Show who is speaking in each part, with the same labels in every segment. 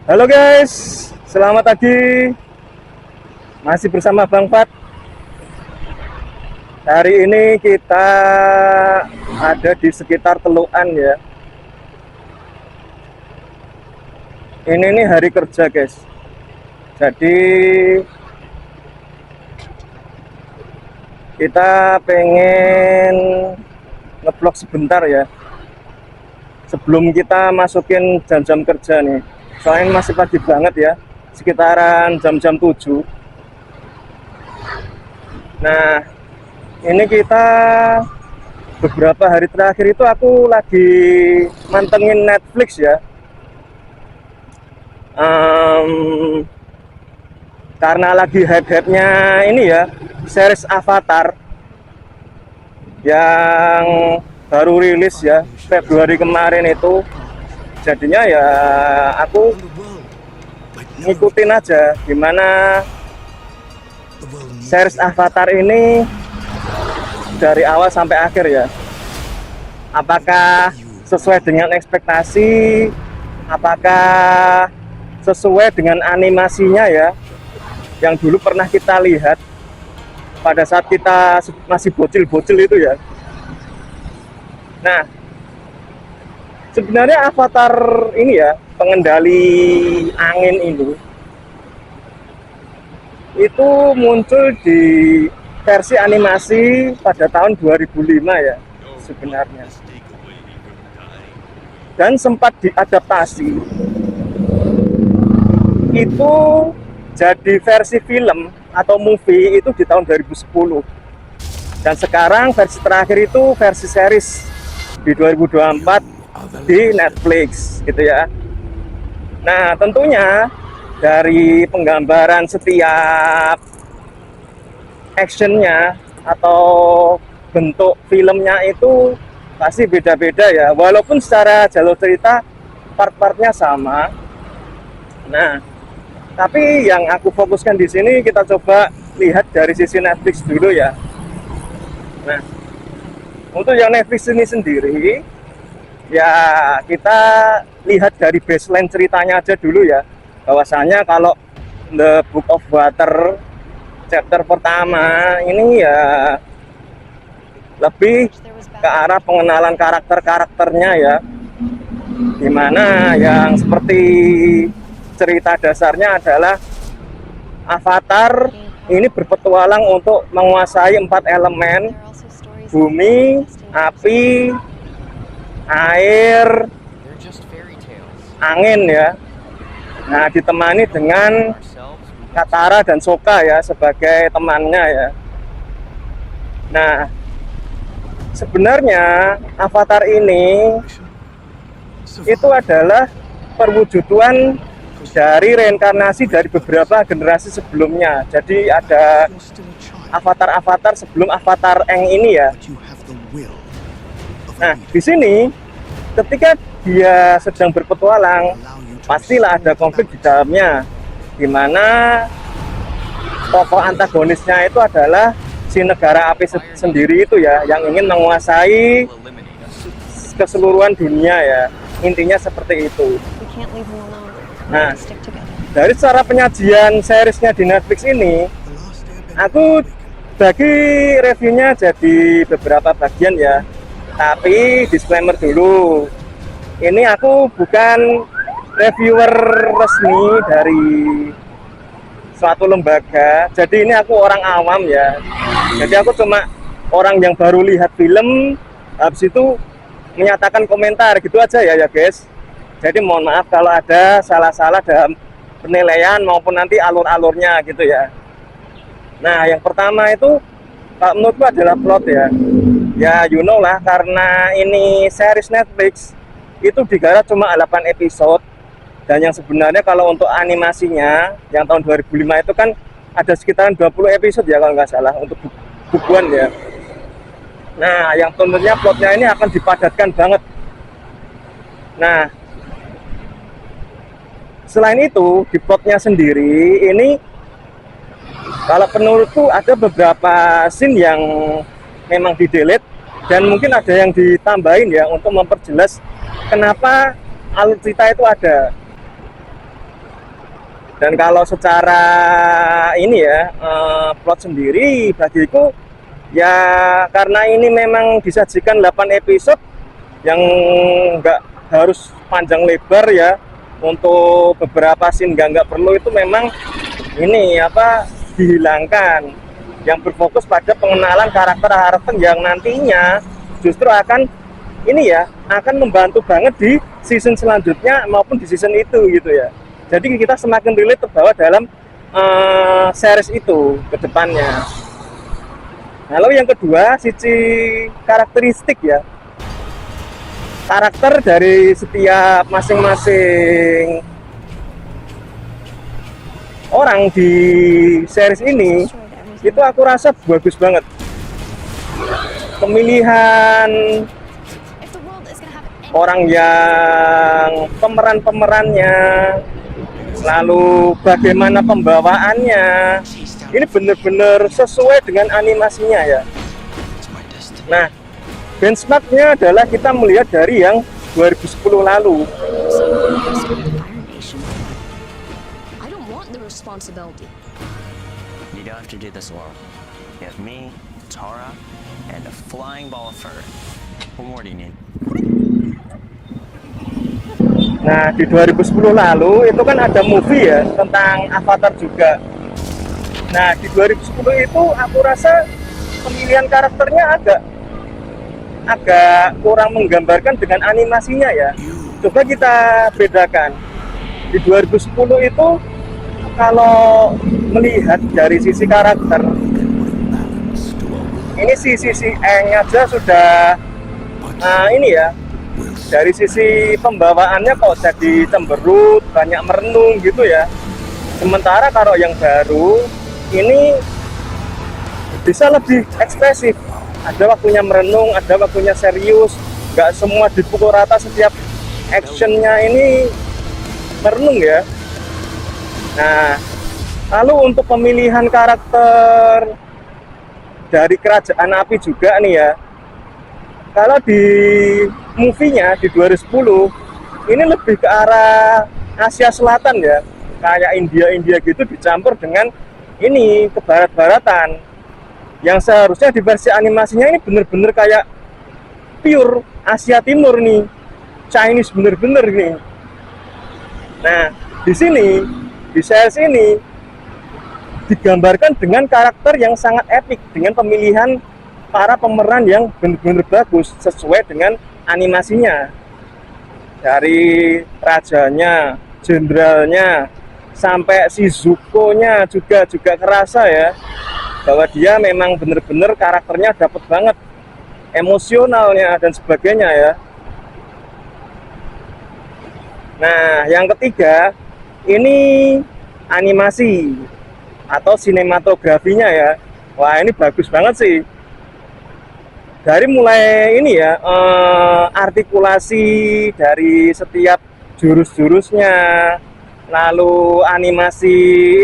Speaker 1: Halo guys, selamat pagi. Masih bersama Bang Fat. Hari ini kita ada di sekitar Telukan ya. Ini nih hari kerja guys. Jadi kita pengen ngeblok sebentar ya. Sebelum kita masukin jam-jam kerja nih. Soalnya masih pagi banget ya. Sekitaran jam-jam 7. Nah, ini kita beberapa hari terakhir itu aku lagi mantengin Netflix ya. Karena lagi hype-hypenya ini ya, series Avatar yang baru rilis ya Februari kemarin itu. Jadinya ya aku ngikutin aja gimana series Avatar ini dari awal sampai akhir ya. Apakah sesuai dengan ekspektasi, apakah sesuai dengan animasinya ya, yang dulu pernah kita lihat pada saat kita masih bocil-bocil itu ya. Nah, sebenarnya Avatar ini ya, pengendali angin ini itu muncul di versi animasi pada tahun 2005 ya sebenarnya, dan sempat diadaptasi itu jadi versi film atau movie itu di tahun 2010, dan sekarang versi terakhir itu versi series di 2024 di Netflix gitu ya. Nah, tentunya dari penggambaran setiap actionnya atau bentuk filmnya itu pasti beda-beda ya, walaupun secara jalur cerita part-partnya sama. Nah, tapi yang aku fokuskan di sini kita coba lihat dari sisi Netflix dulu ya. Nah, untuk yang Netflix ini sendiri ya, kita lihat dari baseline ceritanya aja dulu ya, bahwasanya kalau The Book of Water chapter pertama ini ya lebih ke arah pengenalan karakter-karakternya ya, dimana yang seperti cerita dasarnya adalah Avatar ini berpetualang untuk menguasai 4 elemen: bumi, api, air, angin ya. Nah, ditemani dengan Katara dan Sokka ya sebagai temannya ya. Nah, sebenarnya Avatar ini itu adalah perwujudan dari reinkarnasi dari beberapa generasi sebelumnya. Jadi ada avatar-avatar sebelum Avatar Aang ini ya. Nah, di sini ketika dia sedang berpetualang, pastilah ada konflik di dalamnya, di mana tokoh antagonisnya itu adalah si negara api sendiri itu ya, yang ingin menguasai keseluruhan dunia ya. Intinya seperti itu. Nah, dari cara penyajian seriesnya di Netflix ini, aku bagi reviewnya jadi beberapa bagian ya. Tapi disclaimer dulu, ini aku bukan reviewer resmi dari suatu lembaga. Jadi ini aku orang awam ya. Jadi aku cuma orang yang baru lihat film, habis itu menyatakan komentar gitu aja ya guys. Jadi mohon maaf kalau ada salah-salah dalam penilaian maupun nanti alur-alurnya gitu ya. Nah, yang pertama itu kalau menurutku adalah plot ya. Ya you know lah, karena ini series Netflix itu digarap cuma 8 episode, dan yang sebenarnya kalau untuk animasinya yang tahun 2005 itu kan ada sekitaran 20 episode ya kalau nggak salah untuk bukuan ya. Nah, yang tentunya plotnya ini akan dipadatkan banget. Nah, selain itu di plotnya sendiri ini kalau menurutku ada beberapa scene yang memang di delete, dan mungkin ada yang ditambahin ya untuk memperjelas kenapa alur cerita itu ada. Dan kalau secara ini ya plot sendiri bagiku ya, karena ini memang disajikan 8 episode yang nggak harus panjang lebar ya, untuk beberapa scene nggak perlu itu memang ini apa dihilangkan, yang berfokus pada pengenalan karakter-karakter yang nantinya justru akan ini ya, akan membantu banget di season selanjutnya maupun di season itu gitu ya. Jadi kita semakin relate terbawa dalam series itu ke depannya. Lalu yang kedua, sisi karakteristik ya. Karakter dari setiap masing-masing orang di series ini itu aku rasa bagus banget. Pemilihan orang yang pemeran-pemerannya, lalu bagaimana pembawaannya, ini benar-benar sesuai dengan animasinya ya. Nah, benchmarknya adalah kita melihat dari yang 2010 lalu.
Speaker 2: You don't have to do this alone. You have me, Tara, and a flying ball of fur. What more do you need?
Speaker 1: Nah, di 2010 lalu itu kan ada movie ya tentang Avatar juga. Nah, di 2010 itu aku rasa pemilihan karakternya agak kurang menggambarkan dengan animasinya ya. Coba kita bedakan. Di 2010 itu kalau melihat dari sisi karakter, ini sisi Aang aja sudah ini ya, dari sisi pembawaannya kok jadi cemberut, banyak merenung gitu ya. Sementara kalau yang baru ini bisa lebih ekspresif, ada waktunya merenung, ada waktunya serius, nggak semua dipukul rata, setiap actionnya ini merenung ya. Nah, lalu untuk pemilihan karakter dari Kerajaan Api juga nih ya, kalau di movie-nya di 2010 ini lebih ke arah Asia Selatan ya, kayak India gitu dicampur dengan ini ke barat-baratan, yang seharusnya di versi animasinya ini bener-bener kayak pure Asia Timur nih, Chinese bener-bener nih. Nah, di sini di series ini digambarkan dengan karakter yang sangat epik, dengan pemilihan para pemeran yang benar-benar bagus sesuai dengan animasinya. Dari rajanya, jenderalnya, sampai si Zuko-nya juga kerasa ya, bahwa dia memang benar-benar karakternya dapat banget, emosionalnya dan sebagainya ya. Nah, yang ketiga ini animasi atau sinematografinya ya. Wah, ini bagus banget sih. Dari mulai ini ya, artikulasi dari setiap jurus-jurusnya, lalu animasi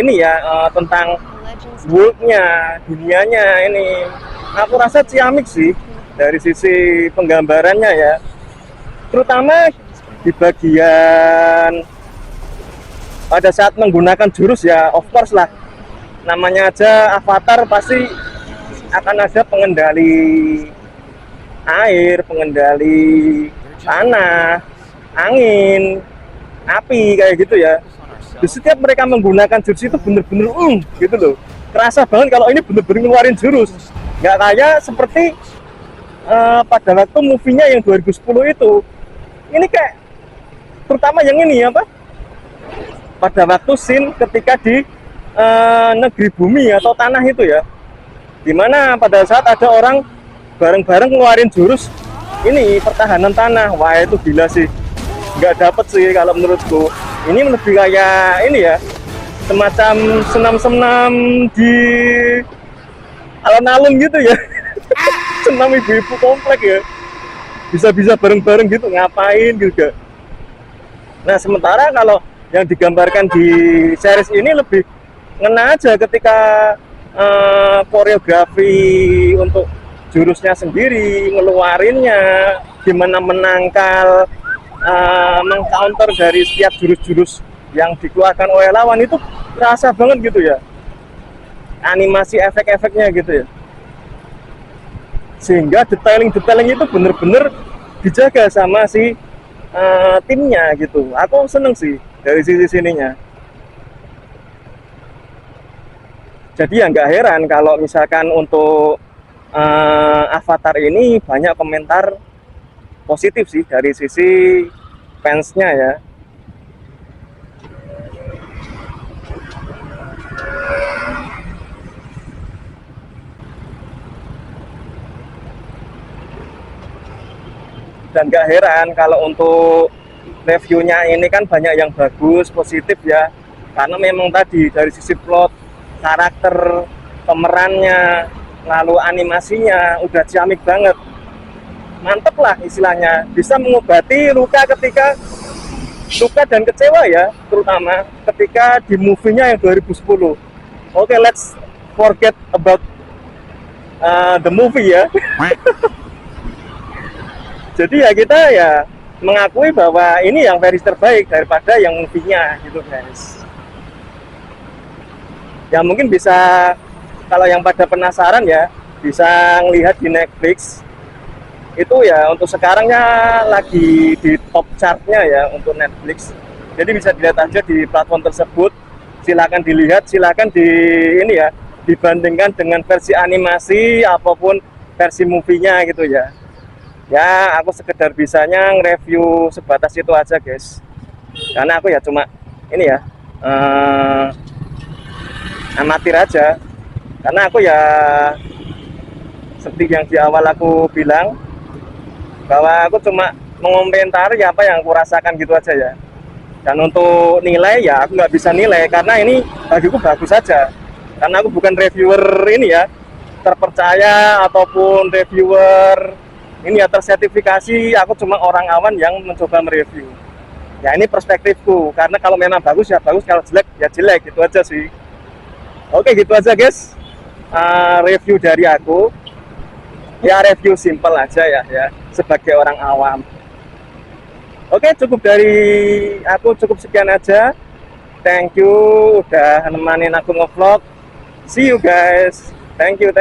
Speaker 1: ini ya, tentang world-nya, dunianya ini, aku rasa ciamik sih dari sisi penggambarannya ya. Terutama di bagian pada saat menggunakan jurus ya, of course lah, namanya aja Avatar pasti akan ada pengendali air, pengendali tanah, angin, api kayak gitu ya. Di setiap mereka menggunakan jurus itu bener-bener gitu loh, kerasa banget kalau ini bener-bener ngeluarin jurus, nggak kayak seperti pada waktu movie-nya yang 2010 itu. Ini kayak terutama yang ini apa, pada waktu scene ketika di negeri bumi atau tanah itu ya, dimana pada saat ada orang bareng-bareng ngeluarin jurus ini pertahanan tanah. Wah, itu gila sih, nggak dapet sih kalau menurutku. Ini lebih kayak ini ya, semacam senam-senam di alun-alun gitu ya. Senam ibu-ibu komplek ya, bisa-bisa bareng-bareng gitu, ngapain juga. Nah, sementara kalau yang digambarkan di series ini lebih ngena aja ketika koreografi untuk jurusnya sendiri, ngeluarinnya, gimana menangkal, mengcounter dari setiap jurus-jurus yang dikeluarkan oleh lawan itu terasa banget gitu ya, animasi efek-efeknya gitu ya, sehingga detailing itu bener-bener dijaga sama si timnya gitu. Aku seneng sih dari sisi sininya. Jadi ya nggak heran kalau misalkan untuk Avatar ini banyak komentar positif sih dari sisi fansnya ya. Dan nggak heran kalau untuk reviewnya ini kan banyak yang bagus, positif ya, karena memang tadi dari sisi plot, karakter, pemerannya, lalu animasinya udah ciamik banget, mantep lah istilahnya, bisa mengobati luka dan kecewa ya, terutama ketika di movie-nya yang 2010. Oke, let's forget about the movie ya. Jadi ya kita ya mengakui bahwa ini yang versi terbaik daripada yang movie-nya gitu guys. Ya mungkin bisa, kalau yang pada penasaran ya bisa ngelihat di Netflix. Itu ya untuk sekarangnya lagi di top chartnya ya untuk Netflix. Jadi bisa dilihat aja di platform tersebut. Silakan dilihat, silakan di ini ya, dibandingkan dengan versi animasi apapun versi movie-nya gitu ya. Ya aku sekedar bisanya nge-review sebatas itu aja guys, karena aku ya cuma ini ya amatir aja, karena aku ya seperti yang di awal aku bilang bahwa aku cuma mengomentari apa yang aku rasakan gitu aja ya. Dan untuk nilai ya aku nggak bisa nilai karena ini bagiku bagus saja, karena aku bukan reviewer ini ya terpercaya ataupun reviewer ini ya tersertifikasi. Aku cuma orang awan yang mencoba mereview ya, ini perspektifku, karena kalau memang bagus ya bagus, kalau jelek ya jelek, gitu aja sih. Oke, gitu aja guys, review dari aku ya, review simple aja ya sebagai orang awam. Oke, cukup dari aku, cukup sekian aja. Thank you udah nemenin aku ngevlog. See you guys, thank you.